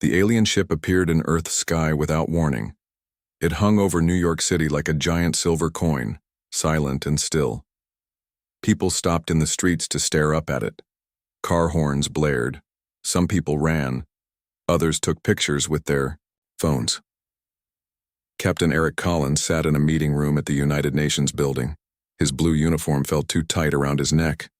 The alien ship appeared in Earth's sky without warning. It hung over New York City like a giant silver coin, silent and still. People stopped in the streets to stare up at it. Car horns blared. Some people ran. Others took pictures with their phones. Captain Eric Collins sat in a meeting room at the United Nations building. His blue uniform felt too tight around his neck.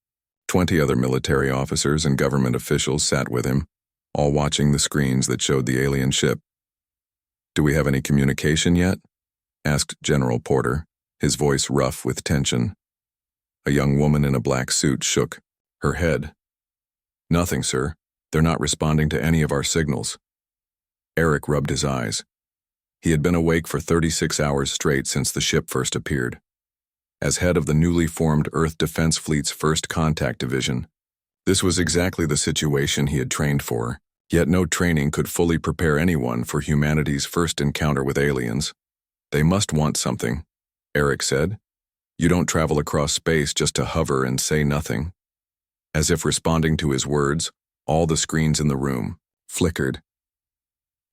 20 other military officers and government officials sat with him, all watching the screens that showed the alien ship. "Do we have any communication yet?" asked General Porter, his voice rough with tension. A young woman in a black suit shook her head. "Nothing, sir. They're not responding to any of our signals." Eric rubbed his eyes. He had been awake for 36 hours straight since the ship first appeared. As head of the newly formed Earth Defense Fleet's First Contact Division, this was exactly the situation he had trained for, yet no training could fully prepare anyone for humanity's first encounter with aliens. "They must want something," Eric said. "You don't travel across space just to hover and say nothing." As if responding to his words, all the screens in the room flickered.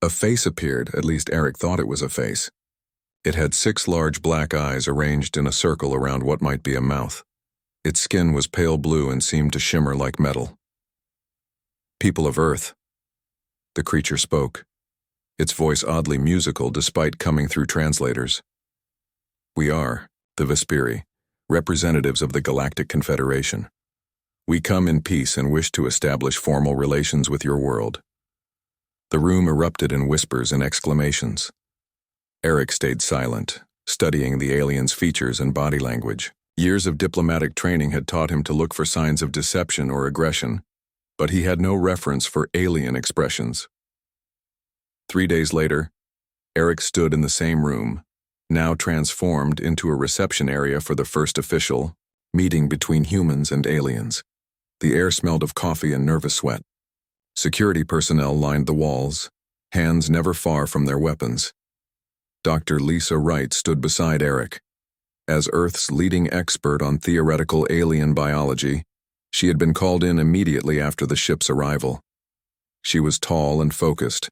A face appeared, at least Eric thought it was a face. It had 6 large black eyes arranged in a circle around what might be a mouth. Its skin was pale blue and seemed to shimmer like metal. "People of Earth," the creature spoke, its voice oddly musical despite coming through translators. "We are, the Vesperi, representatives of the Galactic Confederation. We come in peace and wish to establish formal relations with your world." The room erupted in whispers and exclamations. Eric stayed silent, studying the alien's features and body language. Years of diplomatic training had taught him to look for signs of deception or aggression, but he had no reference for alien expressions. 3 days later, Eric stood in the same room, now transformed into a reception area for the first official meeting between humans and aliens. The air smelled of coffee and nervous sweat. Security personnel lined the walls, hands never far from their weapons. Dr. Lisa Wright stood beside Eric. As Earth's leading expert on theoretical alien biology, she had been called in immediately after the ship's arrival. She was tall and focused,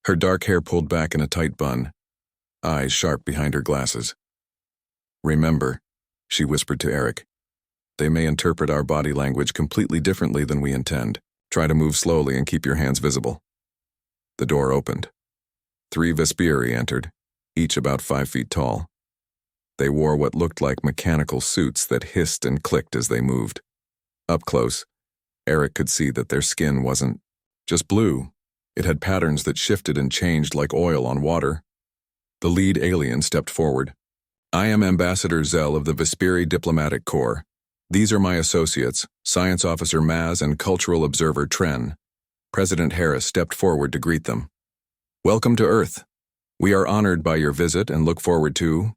her dark hair pulled back in a tight bun, eyes sharp behind her glasses. "Remember," she whispered to Eric, "they may interpret our body language completely differently than we intend. Try to move slowly and keep your hands visible." The door opened. 3 Vesperi entered, each about 5 feet tall. They wore what looked like mechanical suits that hissed and clicked as they moved. Up close, Eric could see that their skin wasn't just blue. It had patterns that shifted and changed like oil on water. The lead alien stepped forward. "I am Ambassador Zell of the Vesperi Diplomatic Corps. These are my associates, Science Officer Maz and Cultural Observer Tren." President Harris stepped forward to greet them. "Welcome to Earth. We are honored by your visit and look forward to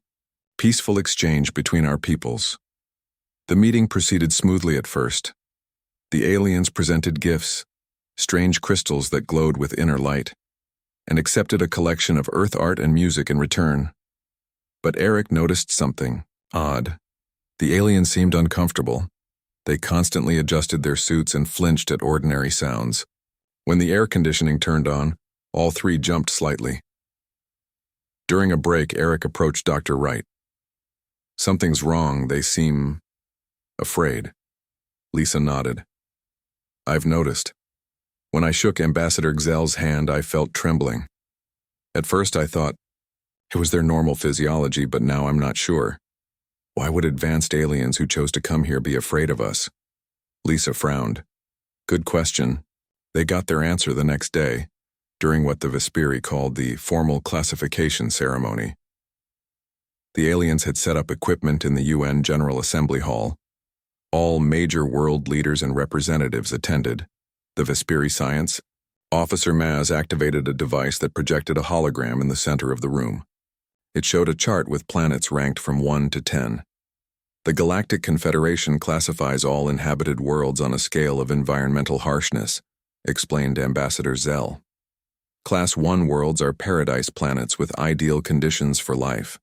peaceful exchange between our peoples." The meeting proceeded smoothly at first. The aliens presented gifts, strange crystals that glowed with inner light, and accepted a collection of Earth art and music in return. But Eric noticed something odd. The aliens seemed uncomfortable. They constantly adjusted their suits and flinched at ordinary sounds. When the air conditioning turned on, all 3 jumped slightly. During a break, Eric approached Dr. Wright. "Something's wrong. They seem afraid." Lisa nodded. "I've noticed. When I shook Ambassador Zell's hand, I felt trembling. At first I thought it was their normal physiology, but now I'm not sure. Why would advanced aliens who chose to come here be afraid of us?" Lisa frowned. "Good question." They got their answer the next day, during what the Vesperi called the formal classification ceremony. The aliens had set up equipment in the UN General Assembly Hall. All major world leaders and representatives attended. The Vesperi Science Officer Maz activated a device that projected a hologram in the center of the room. It showed a chart with planets ranked from 1 to 10. The Galactic Confederation classifies all inhabited worlds on a scale of environmental harshness, explained Ambassador Zell. Class 1 worlds are paradise planets with ideal conditions for life.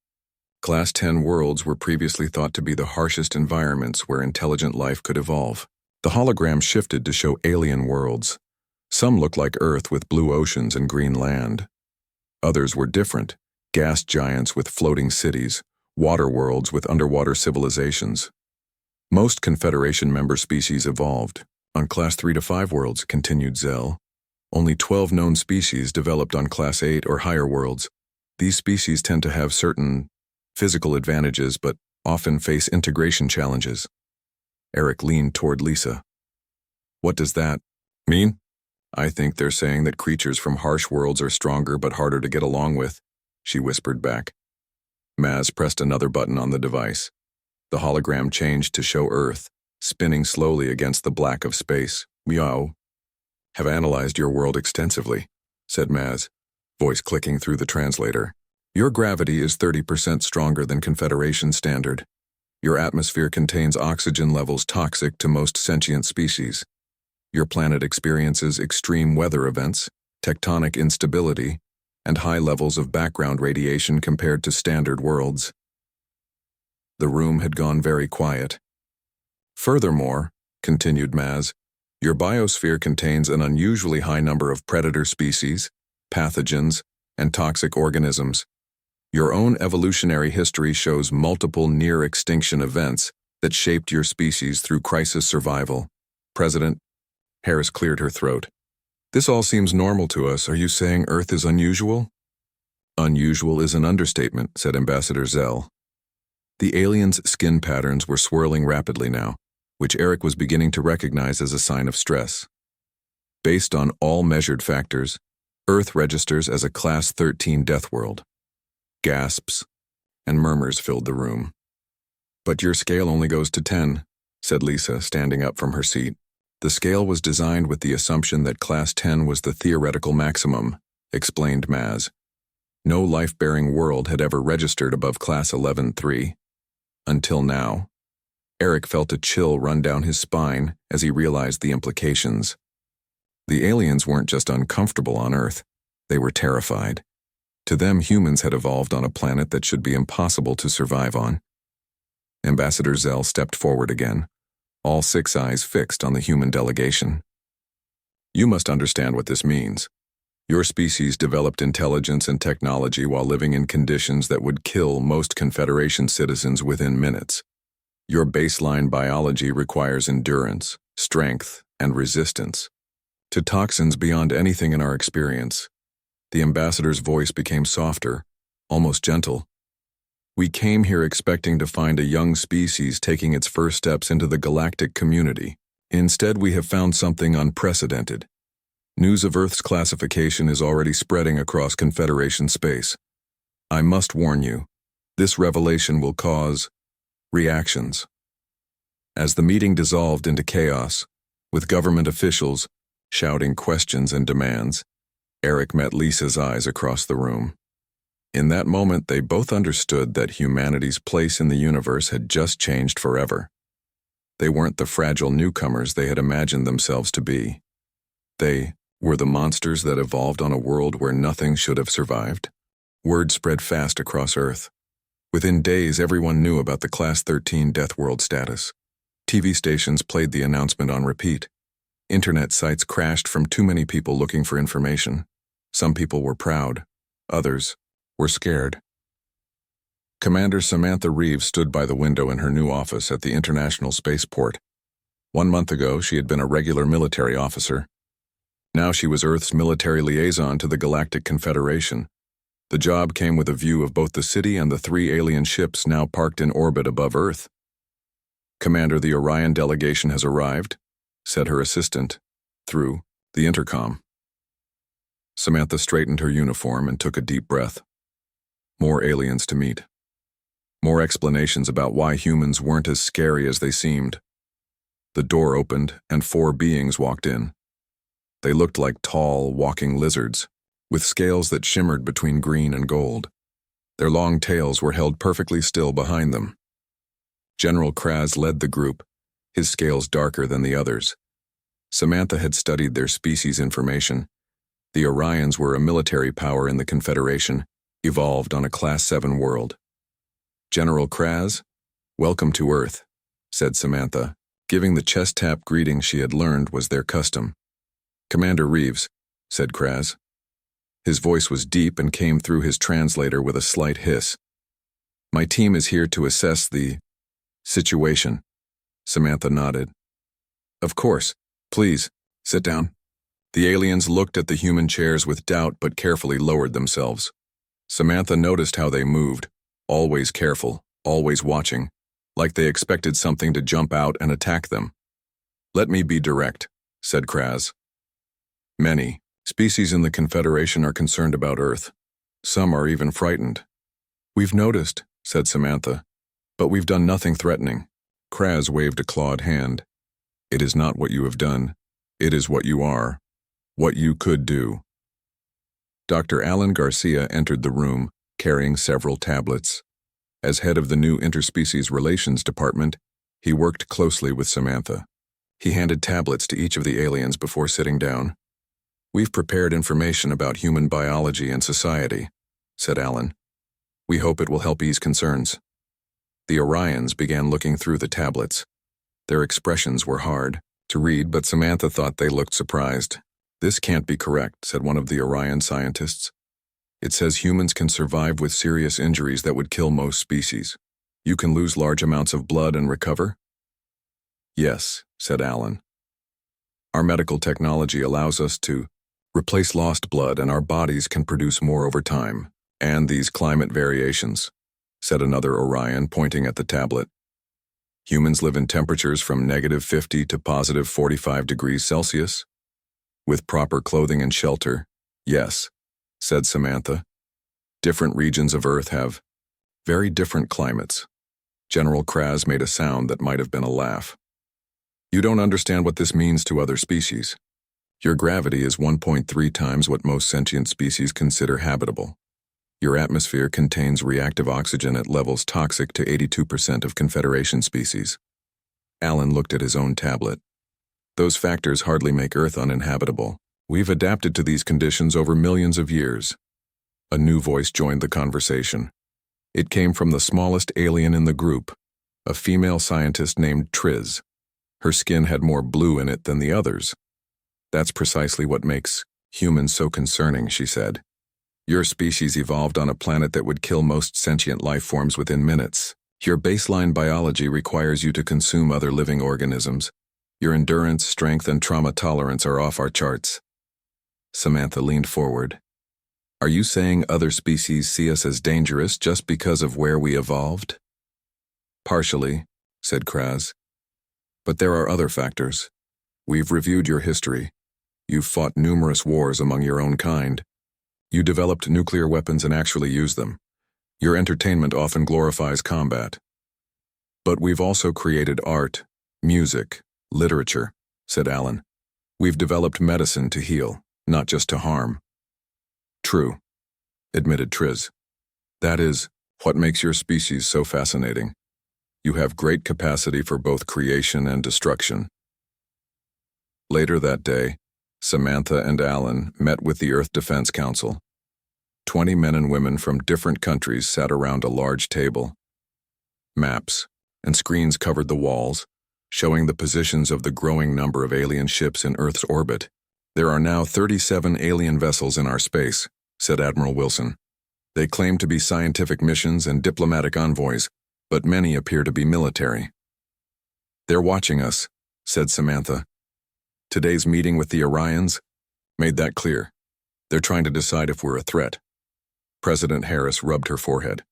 Class 10 worlds were previously thought to be the harshest environments where intelligent life could evolve. The hologram shifted to show alien worlds, Some looked like Earth with blue oceans and green land. Others were different, gas giants with floating cities, water worlds with underwater civilizations. Most Confederation member species evolved on Class 3 to 5 worlds, continued Zell. Only 12 known species developed on Class 8 or higher worlds. These species tend to have certain physical advantages but often face integration challenges. Eric leaned toward Lisa. What does that mean? I think they're saying that creatures from harsh worlds are stronger but harder to get along with, she whispered back. Maz pressed another button on the device. The hologram changed to show Earth, spinning slowly against the black of space. Meow. Have analyzed your world extensively, said Maz, voice clicking through the translator. Your gravity is 30% stronger than Confederation standard. Your atmosphere contains oxygen levels toxic to most sentient species. Your planet experiences extreme weather events, tectonic instability, and high levels of background radiation compared to standard worlds. The room had gone very quiet. Furthermore, continued Maz, your biosphere contains an unusually high number of predator species, pathogens, and toxic organisms. Your own evolutionary history shows multiple near-extinction events that shaped your species through crisis survival. President, Harris cleared her throat. This all seems normal to us. Are you saying Earth is unusual? Unusual is an understatement, said Ambassador Zell. The aliens' skin patterns were swirling rapidly now, which Eric was beginning to recognize as a sign of stress. Based on all measured factors, Earth registers as a Class 13 death world. Gasps and murmurs filled the room. But your scale only goes to 10, said Lisa, standing up from her seat. The scale was designed with the assumption that Class 10 was the theoretical maximum, explained Maz. No life-bearing world had ever registered above Class 11-3. Until now. Eric felt a chill run down his spine as he realized the implications. The aliens weren't just uncomfortable on Earth, they were terrified. To them, humans had evolved on a planet that should be impossible to survive on. Ambassador Zell stepped forward again, all 6 eyes fixed on the human delegation. You must understand what this means. Your species developed intelligence and technology while living in conditions that would kill most Confederation citizens within minutes. Your baseline biology requires endurance, strength, and resistance to toxins beyond anything in our experience. The ambassador's voice became softer, almost gentle. We came here expecting to find a young species taking its first steps into the galactic community. Instead, we have found something unprecedented. News of Earth's classification is already spreading across Confederation space. I must warn you, this revelation will cause reactions. As the meeting dissolved into chaos, with government officials shouting questions and demands, Eric met Lisa's eyes across the room. In that moment, they both understood that humanity's place in the universe had just changed forever. They weren't the fragile newcomers they had imagined themselves to be. They were the monsters that evolved on a world where nothing should have survived. Word spread fast across Earth. Within days, everyone knew about the Class 13 death world status. TV stations played the announcement on repeat. Internet sites crashed from too many people looking for information. Some people were proud. Others were scared. Commander Samantha Reeves stood by the window in her new office at the International Spaceport. 1 month ago, she had been a regular military officer. Now she was Earth's military liaison to the Galactic Confederation. The job came with a view of both the city and the 3 alien ships now parked in orbit above Earth. Commander, the Orion delegation has arrived, said her assistant, through the intercom. Samantha straightened her uniform and took a deep breath. More aliens to meet. More explanations about why humans weren't as scary as they seemed. The door opened and 4 beings walked in. They looked like tall, walking lizards, with scales that shimmered between green and gold. Their long tails were held perfectly still behind them. General Kraz led the group, his scales darker than the others. Samantha had studied their species information. The Orions were a military power in the Confederation, evolved on a Class 7 world. General Kraz, welcome to Earth, said Samantha, giving the chest tap greeting she had learned was their custom. Commander Reeves, said Kraz. His voice was deep and came through his translator with a slight hiss. My team is here to assess the situation. Samantha nodded. Of course. Please, sit down. The aliens looked at the human chairs with doubt but carefully lowered themselves. Samantha noticed how they moved, always careful, always watching, like they expected something to jump out and attack them. Let me be direct, said Kraz. Many species in the Confederation are concerned about Earth. Some are even frightened. We've noticed, said Samantha, but we've done nothing threatening. Kraz waved a clawed hand. It is not what you have done. It is what you are. What you could do. Dr. Alan Garcia entered the room, carrying several tablets. As head of the new Interspecies Relations Department, he worked closely with Samantha. He handed tablets to each of the aliens before sitting down. We've prepared information about human biology and society, said Alan. We hope it will help ease concerns. The Orions began looking through the tablets. Their expressions were hard to read, but Samantha thought they looked surprised. This can't be correct, said one of the Orion scientists. It says humans can survive with serious injuries that would kill most species. You can lose large amounts of blood and recover? Yes, said Alan. Our medical technology allows us to replace lost blood, and our bodies can produce more over time. And these climate variations, said another Orion, pointing at the tablet. Humans live in temperatures from -50 to +45 degrees Celsius. With proper clothing and shelter, yes, said Samantha. Different regions of Earth have very different climates. General Kraz made a sound that might have been a laugh. You don't understand what this means to other species. Your gravity is 1.3 times what most sentient species consider habitable. Your atmosphere contains reactive oxygen at levels toxic to 82% of Confederation species. Alan looked at his own tablet. Those factors hardly make Earth uninhabitable. We've adapted to these conditions over millions of years. A new voice joined the conversation. It came from the smallest alien in the group, a female scientist named Triz. Her skin had more blue in it than the others. That's precisely what makes humans so concerning, she said. Your species evolved on a planet that would kill most sentient life forms within minutes. Your baseline biology requires you to consume other living organisms. Your endurance, strength, and trauma tolerance are off our charts. Samantha leaned forward. Are you saying other species see us as dangerous just because of where we evolved? Partially, said Kraz. But there are other factors. We've reviewed your history. You've fought numerous wars among your own kind. You developed nuclear weapons and actually used them. Your entertainment often glorifies combat. But we've also created art, music, literature, said Alan. We've developed medicine to heal, not just to harm. True, admitted Triz. That is what makes your species so fascinating. You have great capacity for both creation and destruction. Later that day, Samantha and Alan met with the Earth Defense Council. 20 men and women from different countries sat around a large table. Maps and screens covered the walls, showing the positions of the growing number of alien ships in Earth's orbit. There are now 37 alien vessels in our space, said Admiral Wilson. They claim to be scientific missions and diplomatic envoys, but many appear to be military. They're watching us, said Samantha. Today's meeting with the Orions made that clear. They're trying to decide if we're a threat. President Harris rubbed her forehead.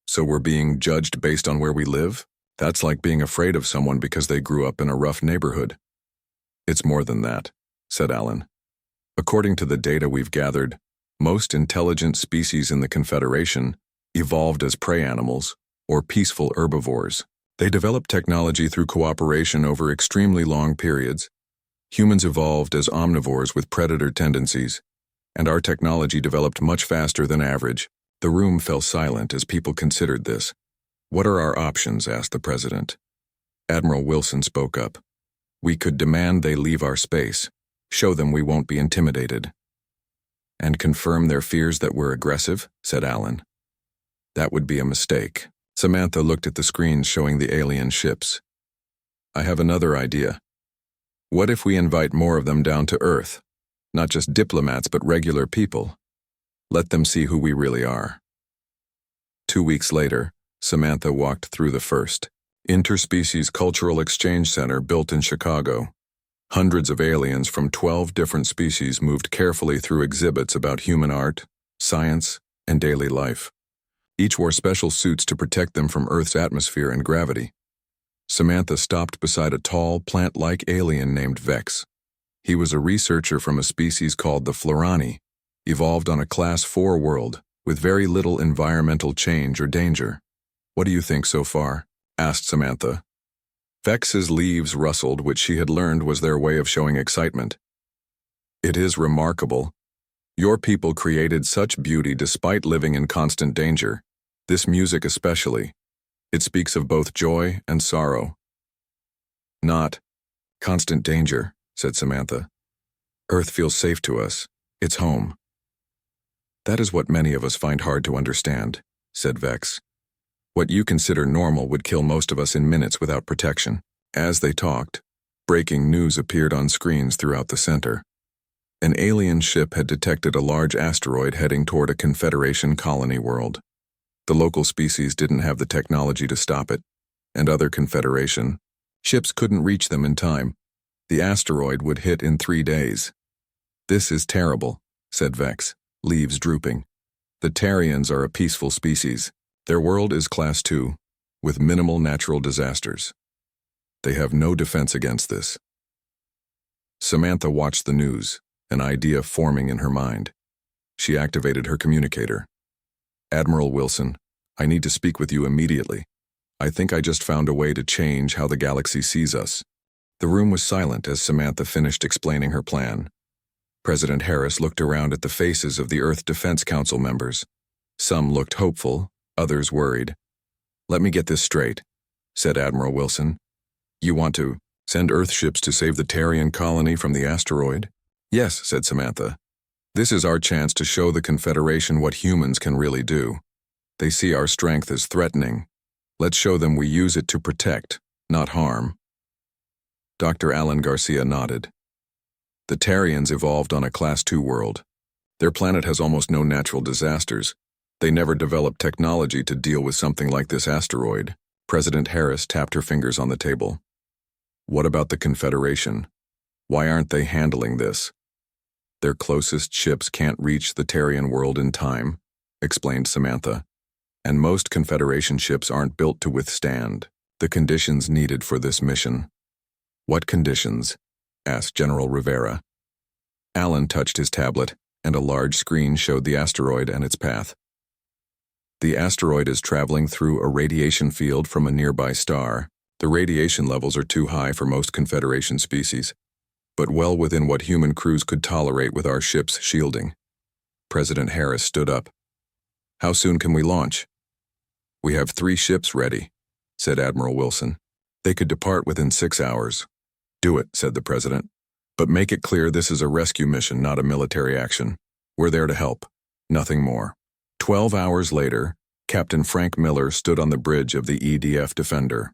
So we're being judged based on where we live? That's like being afraid of someone because they grew up in a rough neighborhood. It's more than that, said Alan. According to the data we've gathered, most intelligent species in the Confederation evolved as prey animals or peaceful herbivores. They developed technology through cooperation over extremely long periods. Humans evolved as omnivores with predator tendencies, and our technology developed much faster than average. The room fell silent as people considered this. What are our options? Asked the president. Admiral Wilson spoke up. We could demand they leave our space, show them we won't be intimidated. And confirm their fears that we're aggressive, said Alan. That would be a mistake. Samantha looked at the screens showing the alien ships. I have another idea. What if we invite more of them down to Earth? Not just diplomats, but regular people. Let them see who we really are. 2 weeks later, Samantha walked through the first Interspecies Cultural Exchange Center built in Chicago. Hundreds of aliens from 12 different species moved carefully through exhibits about human art, science, and daily life. Each wore special suits to protect them from Earth's atmosphere and gravity. Samantha stopped beside a tall, plant-like alien named Vex. He was a researcher from a species called the Florani, evolved on a Class 4 world, with very little environmental change or danger. What do you think so far? Asked Samantha. Vex's leaves rustled, which she had learned was their way of showing excitement. It is remarkable. Your people created such beauty despite living in constant danger. This music especially. It speaks of both joy and sorrow. Not constant danger, said Samantha. Earth feels safe to us. It's home. That is what many of us find hard to understand, said Vex. What you consider normal would kill most of us in minutes without protection. As they talked, breaking news appeared on screens throughout the center. An alien ship had detected a large asteroid heading toward a Confederation colony world. The local species didn't have the technology to stop it, and other Confederation ships couldn't reach them in time. The asteroid would hit in 3 days. This is terrible, said Vex, leaves drooping. The Tarians are a peaceful species. Their world is Class 2, with minimal natural disasters. They have no defense against this. Samantha watched the news, an idea forming in her mind. She activated her communicator. Admiral Wilson, I need to speak with you immediately. I think I just found a way to change how the galaxy sees us. The room was silent as Samantha finished explaining her plan. President Harris looked around at the faces of the Earth Defense Council members. Some looked hopeful, others worried. Let me get this straight, said Admiral Wilson. You want to send Earth ships to save the Tarian colony from the asteroid? Yes, said Samantha. This is our chance to show the Confederation what humans can really do. They see our strength as threatening. Let's show them we use it to protect, not harm. Dr. Alan Garcia nodded. The Tarians evolved on a Class 2 world. Their planet has almost no natural disasters. They never developed technology to deal with something like this asteroid. President Harris tapped her fingers on the table. What about the Confederation? Why aren't they handling this? Their closest ships can't reach the Tarian world in time, explained Samantha. And most Confederation ships aren't built to withstand the conditions needed for this mission. What conditions? Asked General Rivera. Alan touched his tablet, and a large screen showed the asteroid and its path. The asteroid is traveling through a radiation field from a nearby star. The radiation levels are too high for most Confederation species, but well within what human crews could tolerate with our ship's shielding. President Harris stood up. How soon can we launch? We have 3 ships ready, said Admiral Wilson. They could depart within 6 hours. Do it, said the president. But make it clear this is a rescue mission, not a military action. We're there to help, nothing more. 12 hours later, Captain Frank Miller stood on the bridge of the EDF Defender.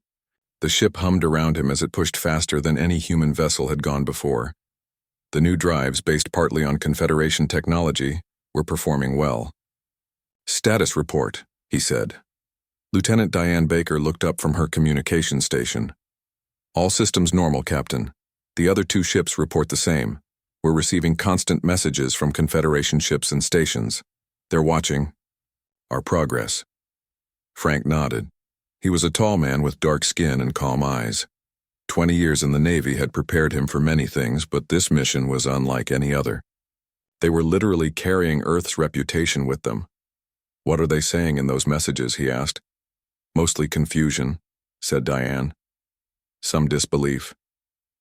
The ship hummed around him as it pushed faster than any human vessel had gone before. The new drives, based partly on Confederation technology, were performing well. Status report, he said. Lieutenant Diane Baker looked up from her communication station. All systems normal, Captain. The other 2 ships report the same. We're receiving constant messages from Confederation ships and stations. They're watching our progress. Frank nodded. He was a tall man with dark skin and calm eyes. 20 years in the Navy had prepared him for many things, but this mission was unlike any other. They were literally carrying Earth's reputation with them. What are they saying in those messages, he asked. Mostly confusion, said Diane. Some disbelief.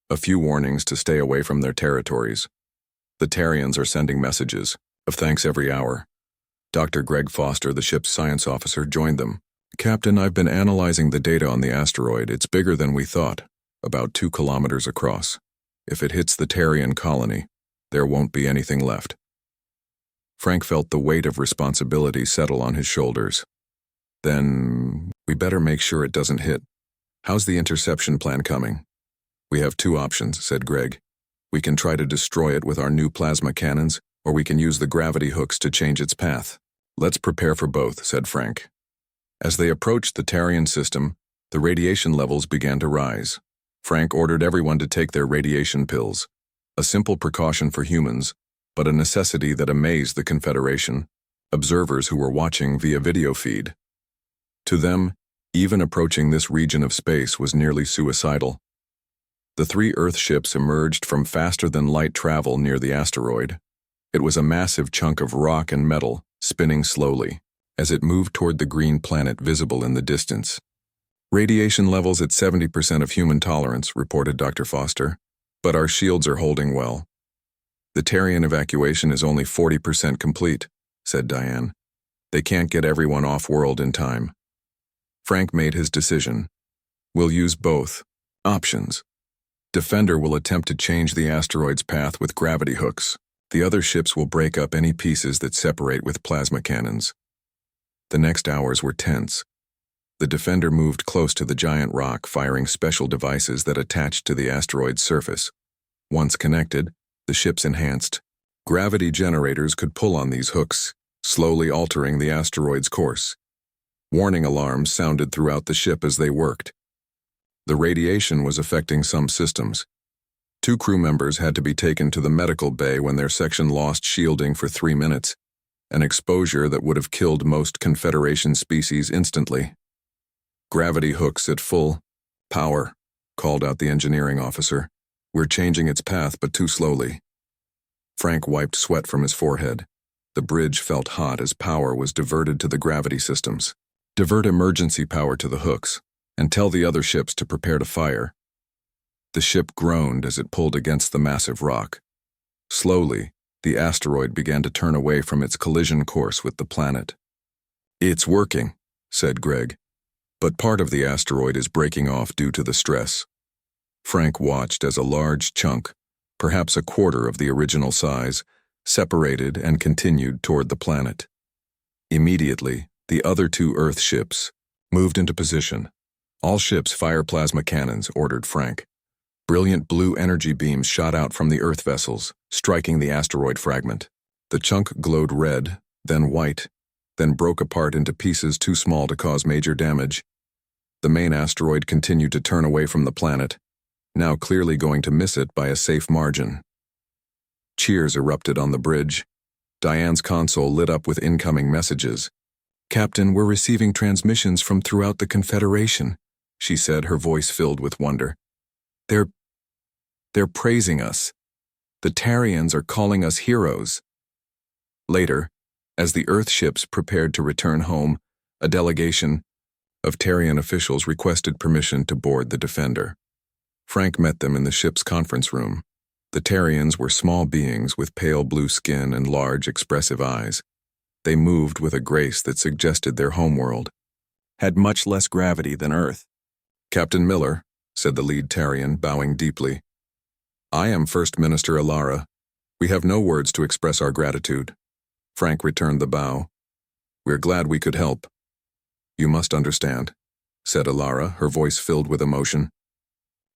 A few warnings to stay away from their territories. The Tarians are sending messages of thanks every hour. Dr. Greg Foster, the ship's science officer, joined them. Captain, I've been analyzing the data on the asteroid. It's bigger than we thought, about 2 kilometers across. If it hits the Tarian colony, there won't be anything left. Frank felt the weight of responsibility settle on his shoulders. Then, we better make sure it doesn't hit. How's the interception plan coming? We have two options, said Greg. We can try to destroy it with our new plasma cannons, or we can use the gravity hooks to change its path. Let's prepare for both, said Frank. As they approached the Tarian system, the radiation levels began to rise. Frank ordered everyone to take their radiation pills, a simple precaution for humans, but a necessity that amazed the Confederation, observers who were watching via video feed. To them, even approaching this region of space was nearly suicidal. The three Earth ships emerged from faster-than-light travel near the asteroid. It was a massive chunk of rock and metal, spinning slowly, as it moved toward the green planet visible in the distance. Radiation levels at 70% of human tolerance, reported Dr. Foster, but our shields are holding well. The Tarian evacuation is only 40% complete, said Diane. They can't get everyone off-world in time. Frank made his decision. We'll use both options. Defender will attempt to change the asteroid's path with gravity hooks. The other ships will break up any pieces that separate with plasma cannons. The next hours were tense. The Defender moved close to the giant rock, firing special devices that attached to the asteroid's surface. Once connected, the ships enhanced. Gravity generators could pull on these hooks, slowly altering the asteroid's course. Warning alarms sounded throughout the ship as they worked. The radiation was affecting some systems. 2 crew members had to be taken to the medical bay when their section lost shielding for 3 minutes, an exposure that would have killed most Confederation species instantly. Gravity hooks at full power, called out the engineering officer. We're changing its path, but too slowly. Frank wiped sweat from his forehead. The bridge felt hot as power was diverted to the gravity systems. Divert emergency power to the hooks, and tell the other ships to prepare to fire. The ship groaned as it pulled against the massive rock. Slowly, the asteroid began to turn away from its collision course with the planet. It's working, said Greg, but part of the asteroid is breaking off due to the stress. Frank watched as a large chunk, perhaps a quarter of the original size, separated and continued toward the planet. Immediately, the other 2 Earth ships moved into position. All ships fire plasma cannons, ordered Frank. Brilliant blue energy beams shot out from the Earth vessels, striking the asteroid fragment. The chunk glowed red, then white, then broke apart into pieces too small to cause major damage. The main asteroid continued to turn away from the planet, now clearly going to miss it by a safe margin. Cheers erupted on the bridge. Diane's console lit up with incoming messages. Captain, we're receiving transmissions from throughout the Confederation, she said, her voice filled with wonder. They're praising us. The Tarians are calling us heroes. Later, as the Earth ships prepared to return home, a delegation of Tarian officials requested permission to board the Defender. Frank met them in the ship's conference room. The Tarians were small beings with pale blue skin and large, expressive eyes. They moved with a grace that suggested their homeworld had much less gravity than Earth. Captain Miller, said the lead Tarian, bowing deeply. I am First Minister Alara. We have no words to express our gratitude. Frank returned the bow. We're glad we could help. You must understand, said Alara, her voice filled with emotion.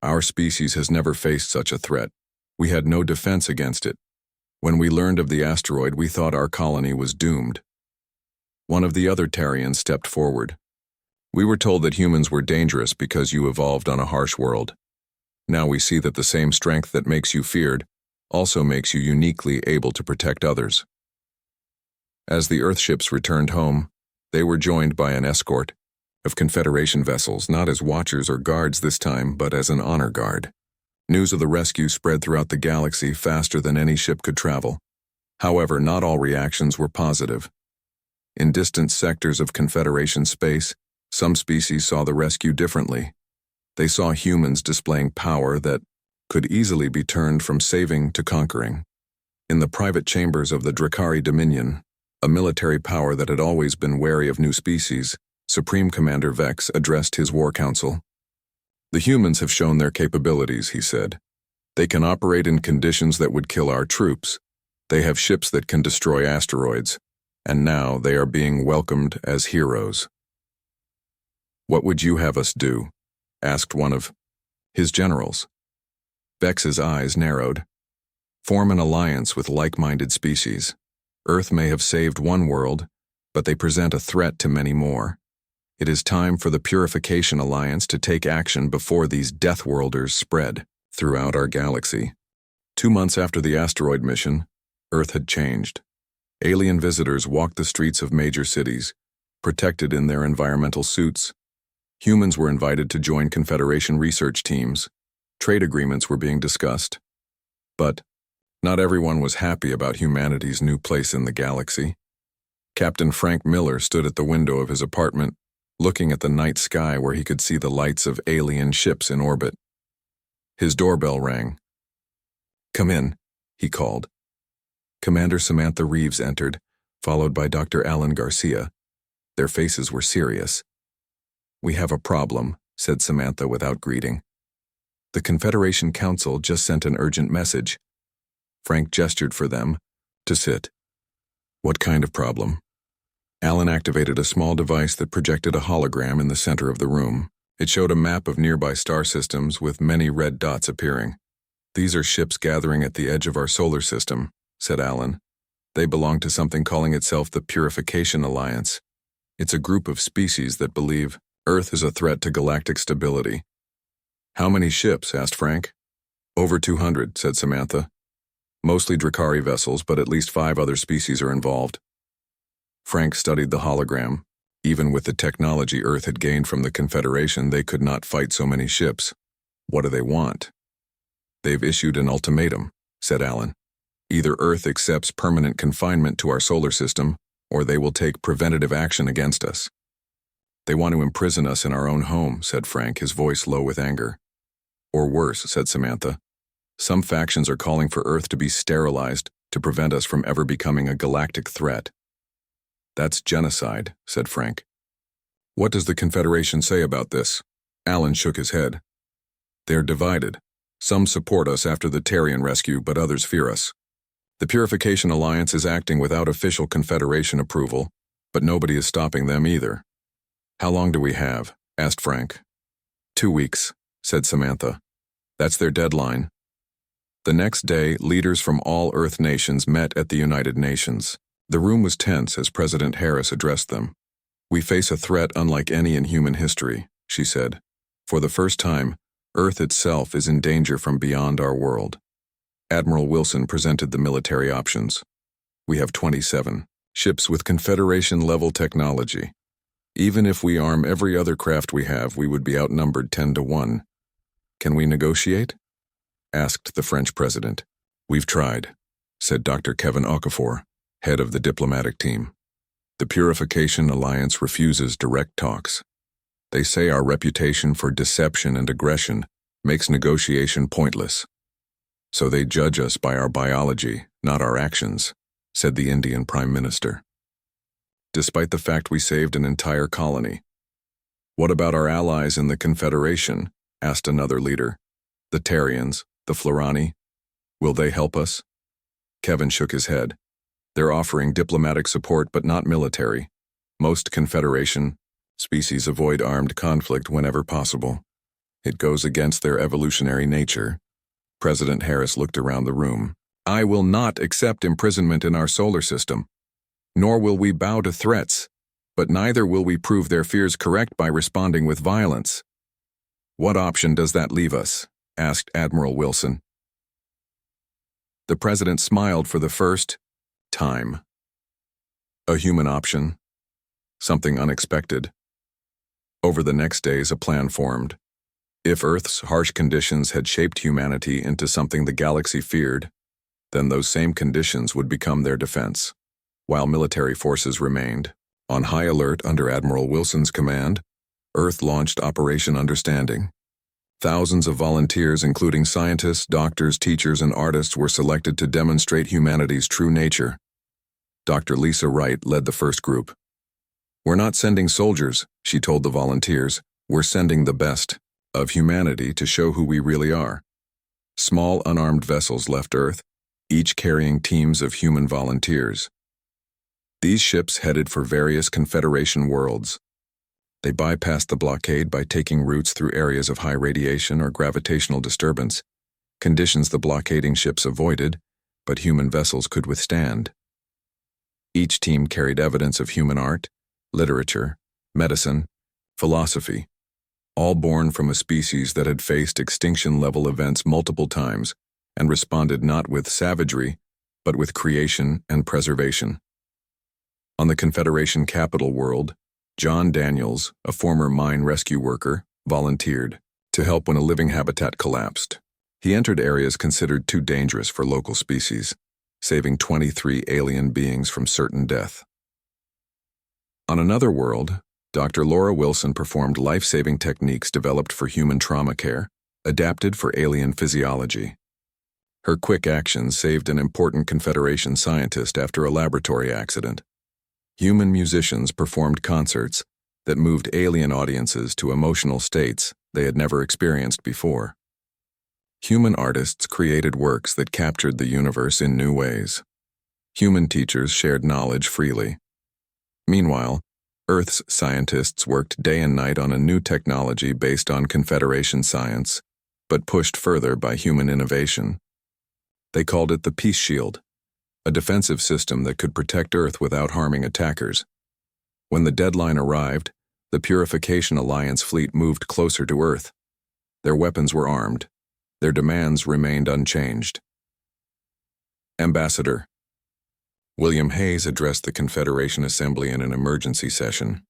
Our species has never faced such a threat. We had no defense against it. When we learned of the asteroid, we thought our colony was doomed. One of the other Tarians stepped forward. We were told that humans were dangerous because you evolved on a harsh world. Now we see that the same strength that makes you feared also makes you uniquely able to protect others. As the Earthships returned home, they were joined by an escort of Confederation vessels, not as watchers or guards this time, but as an honor guard. News of the rescue spread throughout the galaxy faster than any ship could travel. However, not all reactions were positive. In distant sectors of Confederation space, some species saw the rescue differently. They saw humans displaying power that could easily be turned from saving to conquering. In the private chambers of the Drakari Dominion, a military power that had always been wary of new species, Supreme Commander Vex addressed his war council. The humans have shown their capabilities, he said. They can operate in conditions that would kill our troops. They have ships that can destroy asteroids, and now they are being welcomed as heroes. What would you have us do? Asked one of his generals. Vex's eyes narrowed. Form an alliance with like-minded species. Earth may have saved one world, but they present a threat to many more. It is time for the Purification Alliance to take action before these Deathworlders spread throughout our galaxy. 2 months after the asteroid mission, Earth had changed. Alien visitors walked the streets of major cities, protected in their environmental suits. Humans were invited to join Confederation research teams. Trade agreements were being discussed. But not everyone was happy about humanity's new place in the galaxy. Captain Frank Miller stood at the window of his apartment, looking at the night sky where he could see the lights of alien ships in orbit. His doorbell rang. "Come in," he called. Commander Samantha Reeves entered, followed by Dr. Alan Garcia. Their faces were serious. "We have a problem," said Samantha without greeting. "The Confederation Council just sent an urgent message." Frank gestured for them to sit. "What kind of problem?" Alan activated a small device that projected a hologram in the center of the room. It showed a map of nearby star systems with many red dots appearing. "These are ships gathering at the edge of our solar system," said Alan. "They belong to something calling itself the Purification Alliance. It's a group of species that believe Earth is a threat to galactic stability." "How many ships?" asked Frank. "Over 200, said Samantha. "Mostly Drakari vessels, but at least 5 other species are involved." Frank studied the hologram. Even with the technology Earth had gained from the Confederation, they could not fight so many ships. "What do they want?" "They've issued an ultimatum," said Alan. "Either Earth accepts permanent confinement to our solar system, or they will take preventative action against us." "They want to imprison us in our own home," said Frank, his voice low with anger. "Or worse," said Samantha. "Some factions are calling for Earth to be sterilized to prevent us from ever becoming a galactic threat." "That's genocide," said Frank. "What does the Confederation say about this?" Alan shook his head. "They're divided. Some support us after the Terrian rescue, but others fear us. The Purification Alliance is acting without official Confederation approval, but nobody is stopping them either." "How long do we have?" asked Frank. 2 weeks, said Samantha. "That's their deadline." The next day, leaders from all Earth nations met at the United Nations. The room was tense as President Harris addressed them. "We face a threat unlike any in human history," she said. "For the first time, Earth itself is in danger from beyond our world." Admiral Wilson presented the military options. "We have 27 ships with Confederation-level technology. Even if we arm every other craft we have, we would be outnumbered 10 to 1. Can we negotiate?" asked the French president. "We've tried," said Dr. Kevin Okafor, head of the diplomatic team. "The Purification Alliance refuses direct talks. They say our reputation for deception and aggression makes negotiation pointless. So they judge us by our biology, not our actions," said the Indian Prime Minister. "Despite the fact we saved an entire colony." "What about our allies in the Confederation?" asked another leader. "The Terrians, the Florani. Will they help us?" Kevin shook his head. "They're offering diplomatic support but not military. Most Confederation species avoid armed conflict whenever possible. It goes against their evolutionary nature." President Harris looked around the room. "I will not accept imprisonment in our solar system. Nor will we bow to threats, but neither will we prove their fears correct by responding with violence." "What option does that leave us?" asked Admiral Wilson. The president smiled for the first time. "A human option. Something unexpected." Over the next days, a plan formed. If Earth's harsh conditions had shaped humanity into something the galaxy feared, then those same conditions would become their defense. While military forces remained on high alert under Admiral Wilson's command, Earth launched Operation Understanding. Thousands of volunteers, including scientists, doctors, teachers, and artists, were selected to demonstrate humanity's true nature. Dr. Lisa Wright led the first group. "We're not sending soldiers," she told the volunteers. "We're sending the best of humanity to show who we really are." Small unarmed vessels left Earth, each carrying teams of human volunteers. These ships headed for various Confederation worlds. They bypassed the blockade by taking routes through areas of high radiation or gravitational disturbance, conditions the blockading ships avoided, but human vessels could withstand. Each team carried evidence of human art, literature, medicine, philosophy, all born from a species that had faced extinction-level events multiple times and responded not with savagery, but with creation and preservation. On the Confederation capital world, John Daniels, a former mine rescue worker, volunteered to help when a living habitat collapsed. He entered areas considered too dangerous for local species, saving 23 alien beings from certain death. On another world, Dr. Laura Wilson performed life-saving techniques developed for human trauma care, adapted for alien physiology. Her quick actions saved an important Confederation scientist after a laboratory accident. Human musicians performed concerts that moved alien audiences to emotional states they had never experienced before. Human artists created works that captured the universe in new ways. Human teachers shared knowledge freely. Meanwhile, Earth's scientists worked day and night on a new technology based on Confederation science, but pushed further by human innovation. They called it the Peace Shield, a defensive system that could protect Earth without harming attackers. When the deadline arrived, the Purification Alliance fleet moved closer to Earth. Their weapons were armed. Their demands remained unchanged. Ambassador William Hayes addressed the Confederation Assembly in an emergency session.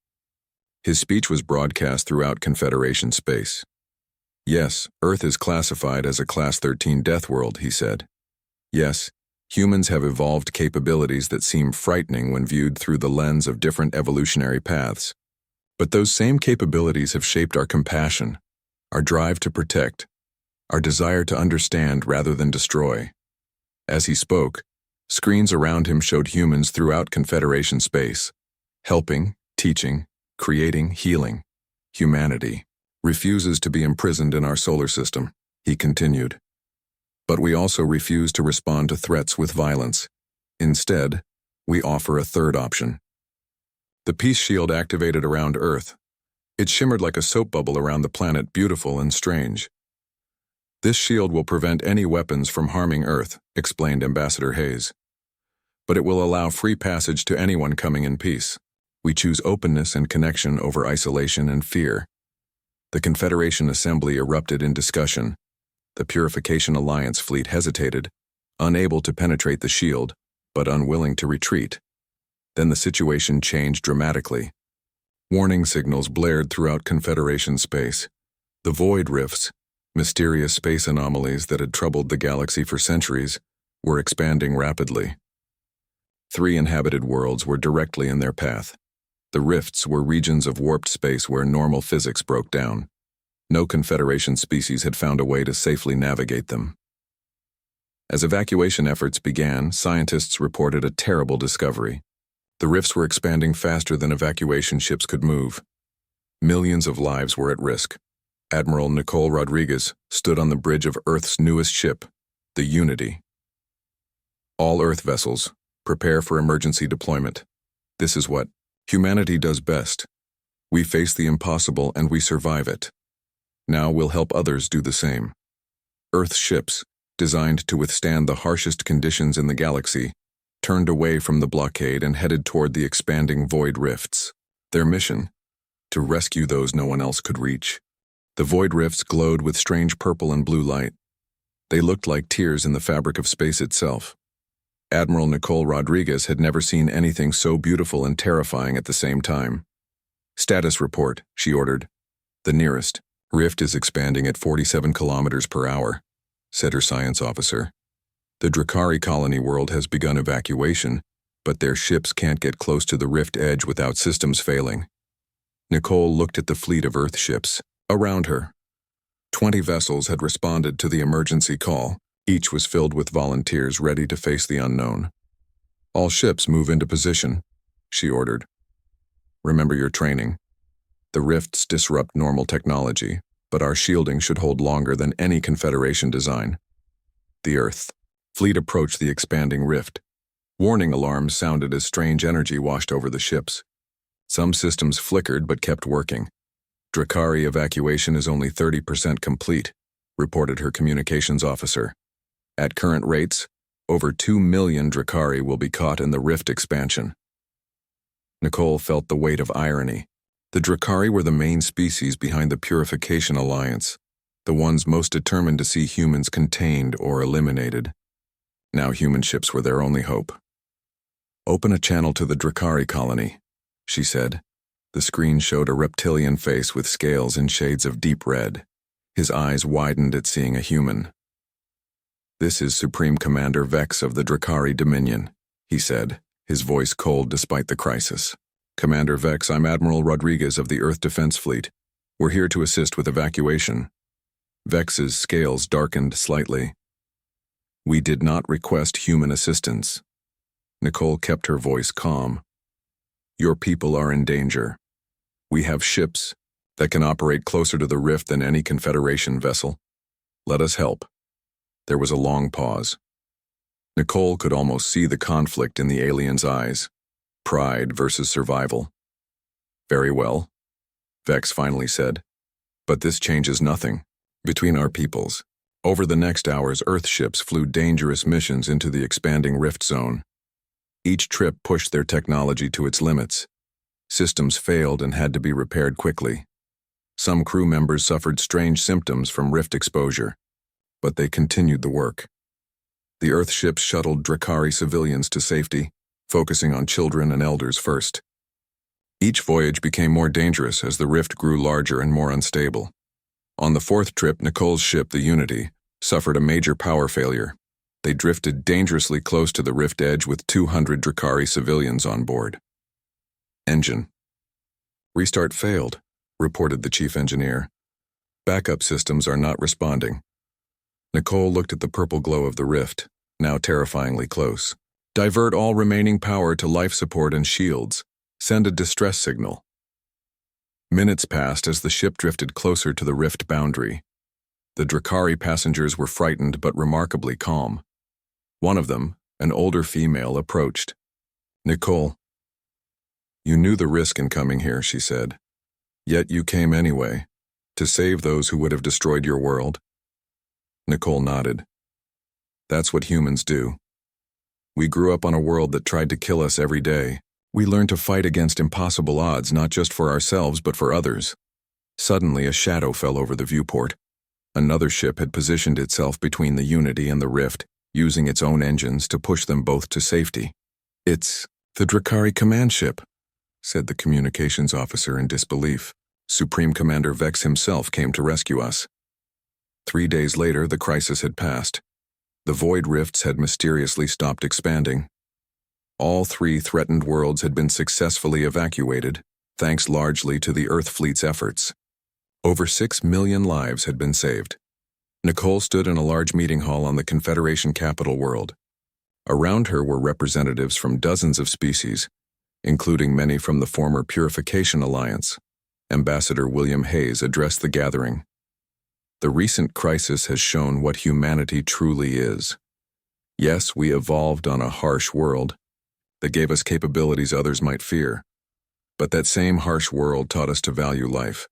His speech was broadcast throughout Confederation space. Yes, Earth is classified as a Class 13 Deathworld, he said. Yes, humans have evolved capabilities that seem frightening when viewed through the lens of different evolutionary paths. But those same capabilities have shaped our compassion, our drive to protect, our desire to understand rather than destroy. As he spoke, screens around him showed humans throughout Confederation space, helping, teaching, creating, healing. Humanity refuses to be imprisoned in our solar system, he continued. But we also refuse to respond to threats with violence. Instead, we offer a third option. The Peace Shield activated around Earth. It shimmered like a soap bubble around the planet, beautiful and strange. This shield will prevent any weapons from harming Earth, explained Ambassador Hayes. But it will allow free passage to anyone coming in peace. We choose openness and connection over isolation and fear. The Confederation Assembly erupted in discussion. The Purification Alliance fleet hesitated, unable to penetrate the shield, but unwilling to retreat. Then the situation changed dramatically. Warning signals blared throughout Confederation space. The void rifts, mysterious space anomalies that had troubled the galaxy for centuries, were expanding rapidly. 3 inhabited worlds were directly in their path. The rifts were regions of warped space where normal physics broke down. No Confederation species had found a way to safely navigate them. As evacuation efforts began, scientists reported a terrible discovery. The rifts were expanding faster than evacuation ships could move. Millions of lives were at risk. Admiral Nicole Rodriguez stood on the bridge of Earth's newest ship, the Unity. All Earth vessels, prepare for emergency deployment. This is what humanity does best. We face the impossible and we survive it. Now we'll help others do the same. Earth ships, designed to withstand the harshest conditions in the galaxy, turned away from the blockade and headed toward the expanding void rifts. Their mission? To rescue those no one else could reach. The void rifts glowed with strange purple and blue light. They looked like tears in the fabric of space itself. Admiral Nicole Rodriguez had never seen anything so beautiful and terrifying at the same time. Status report, she ordered. The nearest rift is expanding at 47 kilometers per hour, said her science officer. The Drakari colony world has begun evacuation, but their ships can't get close to the rift edge without systems failing. Nicole looked at the fleet of Earth ships around her. 20 vessels had responded to the emergency call. Each was filled with volunteers ready to face the unknown. All ships move into position, she ordered. Remember your training. The rifts disrupt normal technology, but our shielding should hold longer than any Confederation design. The Earth fleet approached the expanding rift. Warning alarms sounded as strange energy washed over the ships. Some systems flickered but kept working. Drakari evacuation is only 30% complete. reported her communications officer. At current rates, over 2 million Drakari will be caught in the rift expansion. Nicole felt the weight of irony. The Drakari were the main species behind the Purification Alliance, the ones most determined to see humans contained or eliminated. Now human ships were their only hope. "Open a channel to the Drakari colony," she said. The screen showed a reptilian face with scales in shades of deep red. His eyes widened at seeing a human. "This is Supreme Commander Vex of the Drakari Dominion," he said, his voice cold despite the crisis. "Commander Vex, I'm Admiral Rodriguez of the Earth Defense Fleet. We're here to assist with evacuation." Vex's scales darkened slightly. "We did not request human assistance." Nicole kept her voice calm. "Your people are in danger. We have ships that can operate closer to the rift than any Confederation vessel. Let us help." There was a long pause. Nicole could almost see the conflict in the alien's eyes. Pride versus survival. "Very well," Vex finally said. "But this changes nothing between our peoples." Over the next hours, Earth ships flew dangerous missions into the expanding rift zone. Each trip pushed their technology to its limits. Systems failed and had to be repaired quickly. Some crew members suffered strange symptoms from rift exposure, but they continued the work. The Earth ships shuttled Drakari civilians to safety, focusing on children and elders first. Each voyage became more dangerous as the rift grew larger and more unstable. On the fourth trip, Nicole's ship, the Unity, suffered a major power failure. They drifted dangerously close to the rift edge with 200 Drakari civilians on board. "Engine restart failed," reported the chief engineer. "Backup systems are not responding." Nicole looked at the purple glow of the rift, now terrifyingly close. "Divert all remaining power to life support and shields. Send a distress signal." Minutes passed as the ship drifted closer to the rift boundary. The Drakari passengers were frightened but remarkably calm. One of them, an older female, approached. "Nicole, you knew the risk in coming here," she said. "Yet you came anyway, to save those who would have destroyed your world." Nicole nodded. "That's what humans do. We grew up on a world that tried to kill us every day. We learned to fight against impossible odds, not just for ourselves but for others." Suddenly, a shadow fell over the viewport. Another ship had positioned itself between the Unity and the rift, using its own engines to push them both to safety. "It's the Drakari command ship," said the communications officer in disbelief. "Supreme Commander Vex himself came to rescue us." 3 days later, the crisis had passed. The void rifts had mysteriously stopped expanding. All 3 threatened worlds had been successfully evacuated, thanks largely to the Earth fleet's efforts. Over 6 million lives had been saved. Nicole stood in a large meeting hall on the Confederation capital world. Around her were representatives from dozens of species, including many from the former Purification Alliance. Ambassador William Hayes addressed the gathering. "The recent crisis has shown what humanity truly is. Yes, we evolved on a harsh world that gave us capabilities others might fear. But that same harsh world taught us to value life,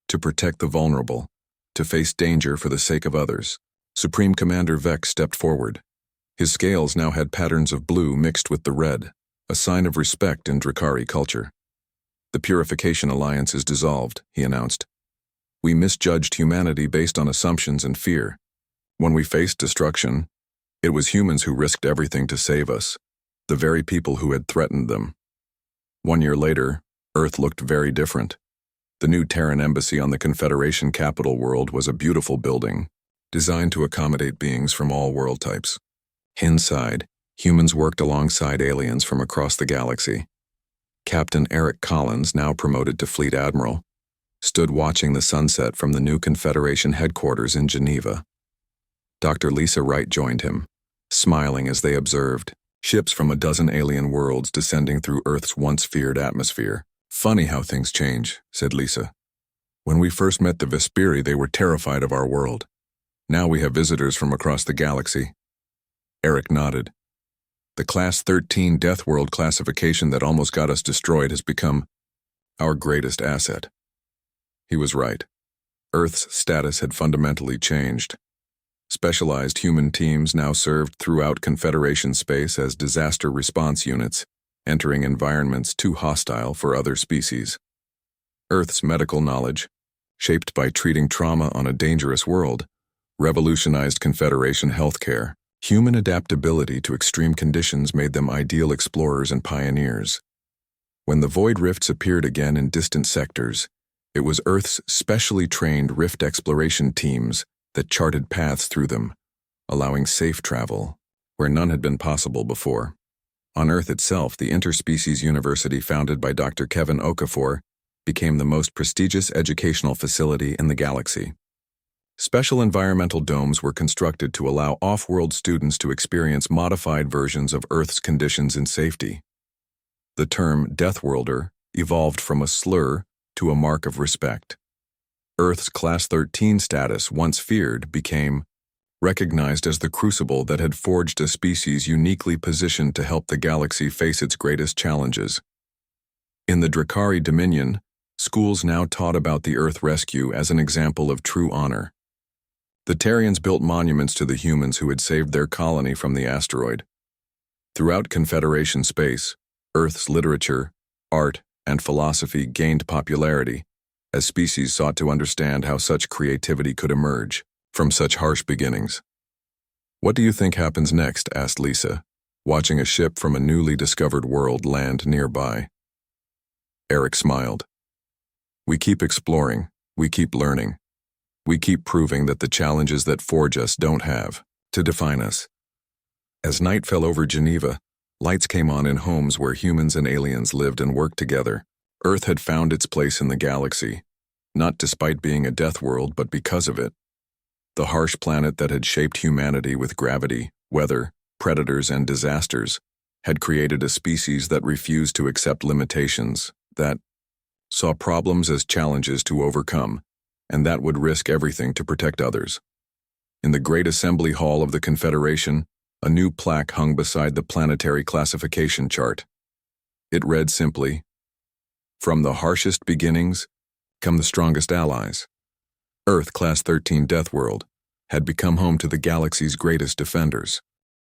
to protect the vulnerable, to face danger for the sake of others." Supreme Commander Vex stepped forward. His scales now had patterns of blue mixed with the red, a sign of respect in Drakari culture. "The Purification Alliance is dissolved," he announced. "We misjudged humanity based on assumptions and fear. When we faced destruction, it was humans who risked everything to save us, the very people who had threatened them." 1 year later, Earth looked very different. The new Terran embassy on the Confederation capital world was a beautiful building, designed to accommodate beings from all world types. Inside, humans worked alongside aliens from across the galaxy. Captain Eric Collins, now promoted to Fleet Admiral, stood watching the sunset from the new Confederation headquarters in Geneva. Dr. Lisa Wright joined him, smiling as they observed ships from a dozen alien worlds descending through Earth's once-feared atmosphere. "Funny how things change," said Lisa. "When we first met the Vesperi, they were terrified of our world. Now we have visitors from across the galaxy." Eric nodded. "The Class 13 Deathworld classification that almost got us destroyed has become our greatest asset." He was right. Earth's status had fundamentally changed. Specialized human teams now served throughout Confederation space as disaster response units, entering environments too hostile for other species. Earth's medical knowledge, shaped by treating trauma on a dangerous world, revolutionized Confederation healthcare. Human adaptability to extreme conditions made them ideal explorers and pioneers. When the void rifts appeared again in distant sectors, it was Earth's specially trained rift exploration teams that charted paths through them, allowing safe travel where none had been possible before. On Earth itself, the interspecies university founded by Dr. Kevin Okafor became the most prestigious educational facility in the galaxy. Special environmental domes were constructed to allow off-world students to experience modified versions of Earth's conditions in safety. The term Deathworlder evolved from a slur to a mark of respect. Earth's Class 13 status, once feared, became recognized as the crucible that had forged a species uniquely positioned to help the galaxy face its greatest challenges. In the Drakari Dominion, schools now taught about the Earth rescue as an example of true honor. The Terrians built monuments to the humans who had saved their colony from the asteroid. Throughout Confederation space, Earth's literature, art, and philosophy gained popularity as species sought to understand how such creativity could emerge from such harsh beginnings. "What do you think happens next?" asked Lisa, watching a ship from a newly discovered world land nearby. Eric smiled. "We keep exploring, we keep learning. We keep proving that the challenges that forge us don't have to define us." As night fell over Geneva, lights came on in homes where humans and aliens lived and worked together. Earth had found its place in the galaxy, not despite being a death world, but because of it. The harsh planet that had shaped humanity with gravity, weather, predators, and disasters had created a species that refused to accept limitations, that saw problems as challenges to overcome, and that would risk everything to protect others. In the Great Assembly Hall of the Confederation, a new plaque hung beside the planetary classification chart. It read simply, "From the harshest beginnings come the strongest allies." Earth Class 13 Deathworld had become home to the galaxy's greatest defenders.